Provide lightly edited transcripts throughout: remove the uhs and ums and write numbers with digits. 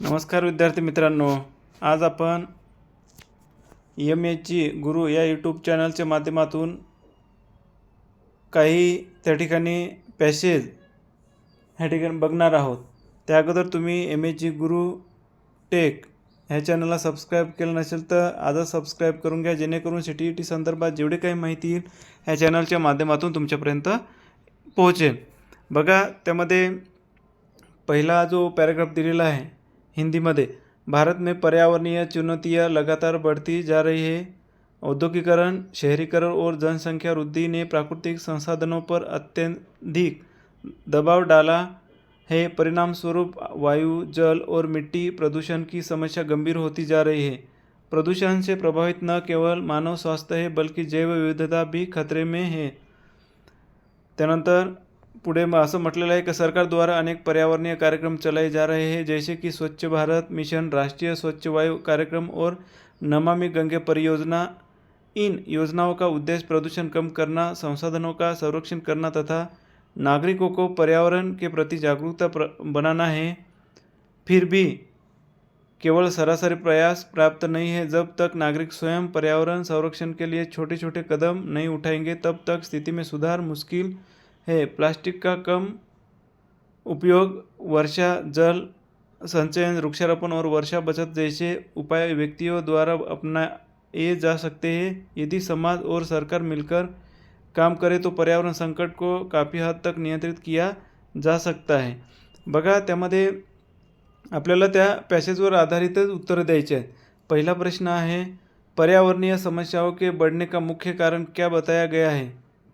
नमस्कार विद्यार्थी मित्रांनो, आज आपण EMAची गुरु या यूट्यूब चॅनलच्या माध्यमातून काही त्या ठिकाणी पॅसेज ह्या ठिकाणी बघणार आहोत। त्या अगोदर तुम्ही EMAची गुरु टेक ह्या चॅनलला सबस्क्राईब केलं नसेल तर आजच सबस्क्राईब करून घ्या, जेणेकरून CTET संदर्भात जेवढे काही माहिती येईल ह्या चॅनलच्या माध्यमातून तुमच्यापर्यंत पोहोचेल। बघा, त्यामध्ये पहिला जो पॅराग्राफ दिलेला आहे हिंदी में, भारत में पर्यावरणीय चुनौतियां लगातार बढ़ती जा रही है। औद्योगिकरण, शहरीकरण और जनसंख्या वृद्धि ने प्राकृतिक संसाधनों पर अत्यधिक दबाव डाला है। परिणाम स्वरूप वायु, जल और मिट्टी प्रदूषण की समस्या गंभीर होती जा रही है। प्रदूषण से प्रभावित न केवल मानव स्वास्थ्य है बल्कि जैव विविधता भी खतरे में है। त्यानंतर पुढे असं म्हटलेलं आहे की सरकार द्वारा अनेक पर्यावरणीय कार्यक्रम चलाए जा रहे हैं, जैसे कि स्वच्छ भारत मिशन, राष्ट्रीय स्वच्छ वायु कार्यक्रम और नमामि गंगे परियोजना। इन योजनाओं का उद्देश्य प्रदूषण कम करना, संसाधनों का संरक्षण करना तथा नागरिकों को पर्यावरण के प्रति जागरूकता बनाना है। फिर भी केवल सरासरी प्रयास प्राप्त नहीं है। जब तक नागरिक स्वयं पर्यावरण संरक्षण के लिए छोटे छोटे कदम नहीं उठाएंगे तब तक स्थिति में सुधार मुश्किल है। प्लास्टिक का कम उपयोग, वर्षा जल संचयन, वृक्षारोपण और वर्षा बचत जैसे उपाय व्यक्तियों द्वारा अपनाए जा सकते हैं। यदि समाज और सरकार मिलकर काम करे तो पर्यावरण संकट को काफ़ी हद तक नियंत्रित किया जा सकता है। बघा, त्यामध्ये आपल्याला त्या पॅसेजवर आधारितच उत्तर द्यायचे आहेत। पहिला प्रश्न आहे, पर्यावरणीय समस्याओं के बढ़ने का मुख्य कारण क्या बताया गया है?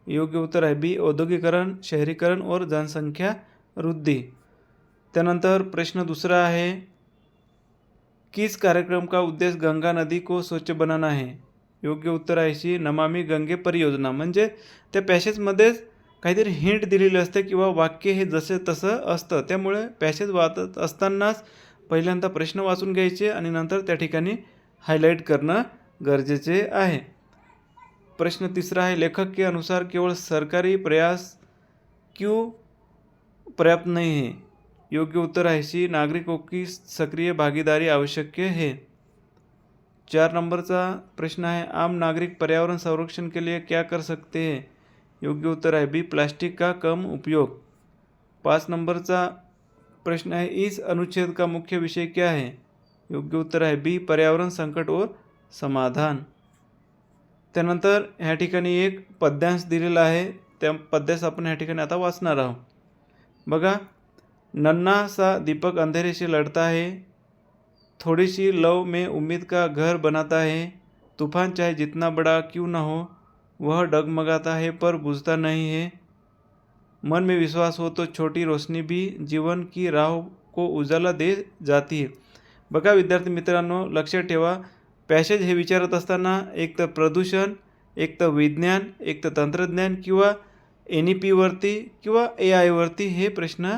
योग्य उत्तर है बी, औद्योगिकरण, शहरीकरण और जनसंख्या वृद्धि। त्यानंतर प्रश्न दूसरा है, किस कार्यक्रम का उद्देश्य गंगा नदी को स्वच्छ बनाना है? योग्य उत्तर आहे सी, नमामि गंगे परियोजना। म्हणजे त्या पॅसेजमध्येच काहीतरी हिंट दिलेली असते किंवा वाक्य हे जसे तसं असतं, त्यामुळे पॅसेज वाचत असतानाच पहिल्यांदा प्रश्न वाचून घ्यायचे आणि नंतर त्या ठिकाणी हायलाईट करणं गरजेचे आहे। प्रश्न तीसरा है, लेखक के अनुसार केवल सरकारी प्रयास क्यों पर्याप्त नहीं है? योग्य उत्तर है सी, नागरिकों की सक्रिय भागीदारी आवश्यक है। 4 नंबरचा प्रश्न है, आम नागरिक पर्यावरण संरक्षण के लिए क्या कर सकते हैं? योग्य उत्तर है बी, प्लास्टिक का कम उपयोग। 5 नंबरचा प्रश्न है, इस अनुच्छेद का मुख्य विषय क्या है? योग्य उत्तर है बी, पर्यावरण संकट और समाधान। त्यानंतर ह्या ठिकाणी एक पद्यांश दिलेला आहे, त्या पद्यांश आपण ह्या ठिकाणी आता वाचणार आहोत। बघा, नन्हा सा दीपक अंधेरे से लड़ता है, थोड़ी सी लौ में उम्मीद का घर बनाता है, तूफान चाहे जितना बड़ा क्यों न हो वह डगमगाता है पर बुझता नहीं है, मन में विश्वास हो तो छोटी रोशनी भी जीवन की राह को उजाला दे जाती है। बघा विद्यार्थी मित्रांनो, लक्षात ठेवा, पॅसेज हे विचारत असताना एक तर प्रदूषण, एक तर विज्ञान, एक तर तंत्रज्ञान किंवा NEP वरती किंवा AI वरती हे प्रश्न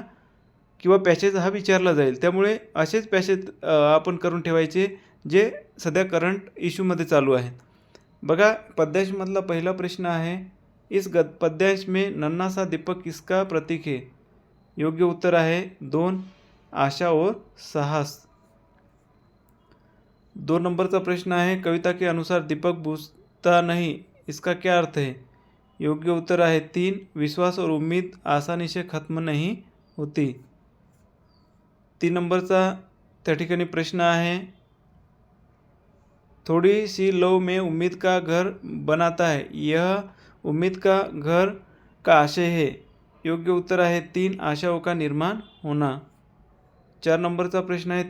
किंवा पॅसेज हा विचारला जाईल। त्यामुळे असेच पॅसेज आपण करून ठेवायचे जे सध्या करंट इश्यूमध्ये चालू आहेत। बघा, पद्यांशमधला पहिला प्रश्न आहे, इस पद्यांश में नन्हा सा दीपक किसका प्रतीक है? योग्य उत्तर आहे 2, आशा और साहस। 2 नंबरचा प्रश्न आहे, कविता के अनुसार दीपक बुझता नहीं, इसका क्या अर्थ है? योग्य उत्तर आहे 3, विश्वास और उम्मीद आसानी से खत्म नहीं होती। 3 नंबरचा त्या ठिकाणी प्रश्न आहे, थोड़ी सी लौ में उम्मीद का घर बनाता है, यह उम्मीद का घर का आशय है। योग्य उत्तर आहे 3, आशाओं का निर्माण होना। 4 नंबरचा प्रश्न है,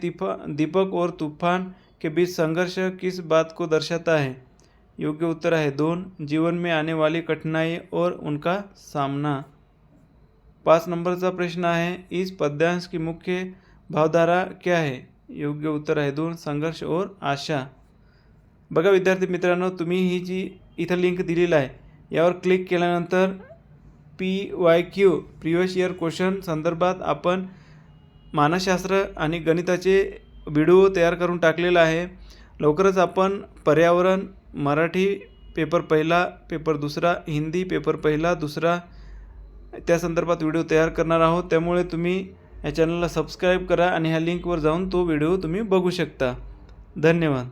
दीपक और तूफान के बीच संघर्ष किस बात को दर्शाता है? योग्य उत्तर है 2, जीवन में आने वाली कठिनाई और उनका सामना। 5 नंबरचा प्रश्न है, इस पद्यांश की मुख्य भावधारा क्या है? योग्य उत्तर आहे 2, संघर्ष और आशा। बघा विद्यार्थी मित्रांनो, तुम्ही ही जी इथं लिंक दिलेली आहे यावर क्लिक केल्यानंतर PYQ प्रिवियस इयर क्वेश्चन संदर्भात आपण मानसशास्त्र आणि गणिताचे व्हिडिओ तयार करून टाकलेला आहे। लवकरच आपण पर्यावरण मराठी पेपर पहिला, पेपर दुसरा, हिंदी पेपर पहिला दुसरा त्या संदर्भात व्हिडिओ तयार करणार आहोत। त्यामुळे तुम्ही या चॅनलला सबस्क्राईब करा आणि ह्या लिंकवर जाऊन तो व्हिडिओ तुम्ही बघू शकता. धन्यवाद.